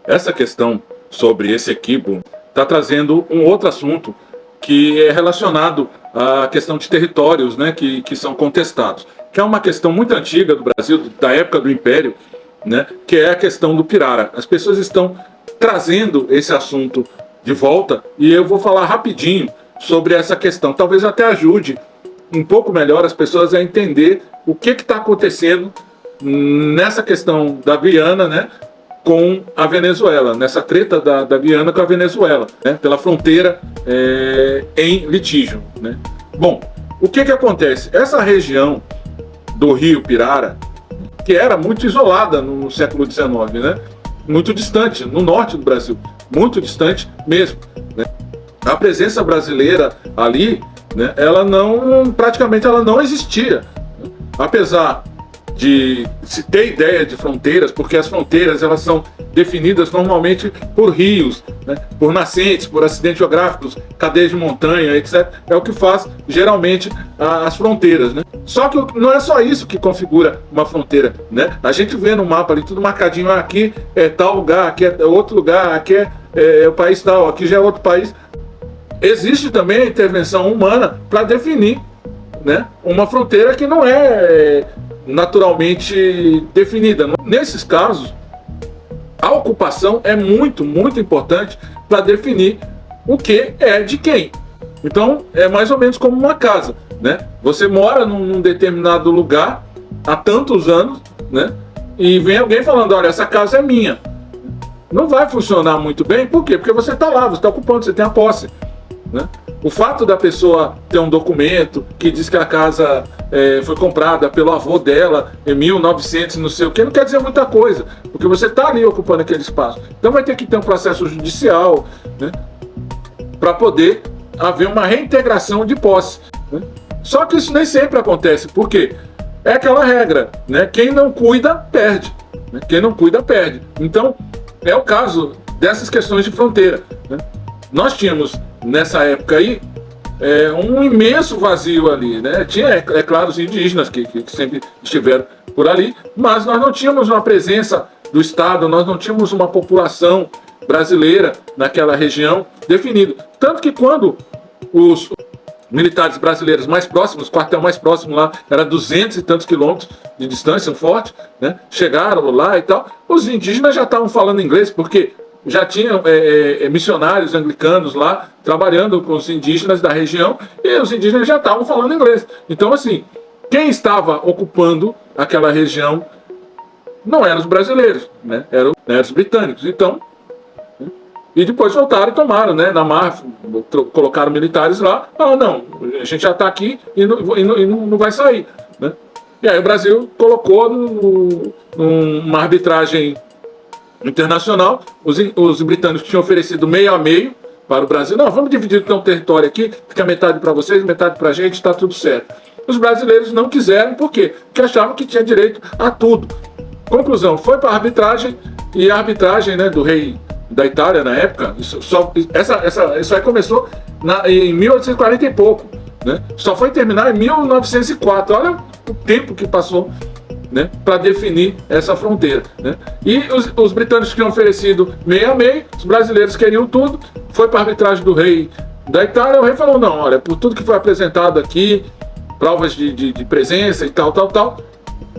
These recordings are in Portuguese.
Essa questão sobre esse equívoco está trazendo um outro assunto que é relacionado à questão de territórios, né, que são contestados, que é uma questão muito antiga do Brasil, da época do Império, né, que é a questão do Pirara. As pessoas estão trazendo esse assunto de volta e eu vou falar rapidinho sobre essa questão. Talvez até ajude um pouco melhor as pessoas a entender o que está acontecendo nessa questão da Guiana, né, com a Venezuela, nessa treta da Guiana com a Venezuela, né, pela fronteira em litígio, né. Bom, o que acontece? Essa região do rio Pirara, que era muito isolada no século XIX, né, muito distante, no norte do Brasil, muito distante mesmo, né. A presença brasileira ali, né, praticamente ela não existia, apesar de se ter ideia de fronteiras, porque as fronteiras elas são definidas normalmente por rios, né, por nascentes, por acidentes geográficos, cadeias de montanha, etc. É o que faz geralmente as fronteiras, né? Só que não é só isso que configura uma fronteira, né? A gente vê no mapa ali tudo marcadinho, aqui é tal lugar, aqui é outro lugar, aqui é o país tal, aqui já é outro país. Existe também a intervenção humana para definir, né, uma fronteira que não é naturalmente definida. Nesses casos, a ocupação é muito, muito importante para definir o que é de quem. Então, é mais ou menos como uma casa, né? Você mora num determinado lugar há tantos anos, né? E vem alguém falando, olha, essa casa é minha. Não vai funcionar muito bem, por quê? Porque você está lá, você está ocupando, você tem a posse, né? O fato da pessoa ter um documento que diz que a casa foi comprada pelo avô dela em 1900, não sei o que, não quer dizer muita coisa, porque você está ali ocupando aquele espaço. Então vai ter que ter um processo judicial, né, para poder haver uma reintegração de posse, né? Só que isso nem sempre acontece, porque é aquela regra, né? Quem não cuida, perde, né? Quem não cuida, perde. Então, é o caso dessas questões de fronteira, né? Nós tínhamos, nessa época aí, um imenso vazio ali, né? Tinha, é claro, os indígenas que sempre estiveram por ali, mas nós não tínhamos uma presença do Estado, nós não tínhamos uma população brasileira naquela região definida. Tanto que quando os militares brasileiros mais próximos, o quartel mais próximo lá era 200 e tantos quilômetros de distância, um forte, né? Chegaram lá e tal, os indígenas já estavam falando inglês, porque já tinham missionários anglicanos lá trabalhando com os indígenas da região e os indígenas já estavam falando inglês. Então, assim, quem estava ocupando aquela região não eram os brasileiros, né? Eram os britânicos. Então, e depois voltaram e tomaram, né? Na mar, colocaram militares lá. Não, a gente já está aqui e não vai sair, né? E aí o Brasil colocou numa arbitragem internacional, os britânicos tinham oferecido meio a meio para o Brasil. Não, vamos dividir então o território aqui, fica metade para vocês, metade para a gente, está tudo certo. Os brasileiros não quiseram, por quê? Porque achavam que tinha direito a tudo. Conclusão, foi para a arbitragem, e a arbitragem, né, do rei da Itália na época, isso aí começou em 1840 e pouco, né? Só foi terminar em 1904, olha o tempo que passou, né, para definir essa fronteira, né? E os britânicos tinham oferecido meio a meio, os brasileiros queriam tudo, foi para a arbitragem do rei da Itália, o rei falou, não, olha, por tudo que foi apresentado aqui, provas de presença e tal,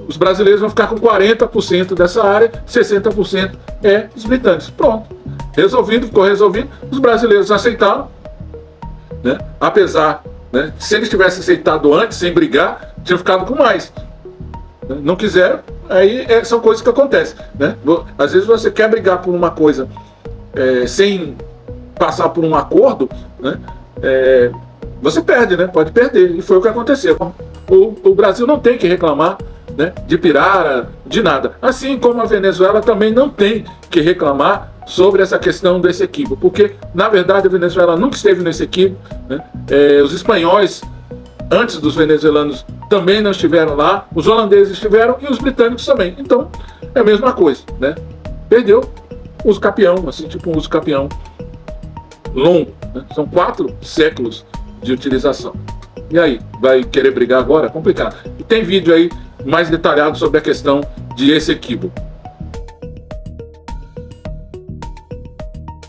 os brasileiros vão ficar com 40% dessa área, 60% é os britânicos. Pronto, ficou resolvido, os brasileiros aceitaram, né? Apesar, né, se eles tivessem aceitado antes, sem brigar, tinham ficado com mais. Não quiseram, aí são coisas que acontecem, né? Às vezes você quer brigar por uma coisa sem passar por um acordo, né? Você perde, né? Pode perder, e foi o que aconteceu. O Brasil não tem que reclamar, né, de Pirara, de nada. Assim como a Venezuela também não tem que reclamar sobre essa questão desse equívoco, porque, na verdade, a Venezuela nunca esteve nesse equívoco, né? Os espanhóis, antes dos venezuelanos, também não estiveram lá, os holandeses estiveram e os britânicos também. Então, é a mesma coisa, né? Perdeu, uso capião, assim, tipo um uso capião longo, né? São 4 séculos de utilização. E aí, vai querer brigar agora? É complicado. E tem vídeo aí mais detalhado sobre a questão de esse equívoco.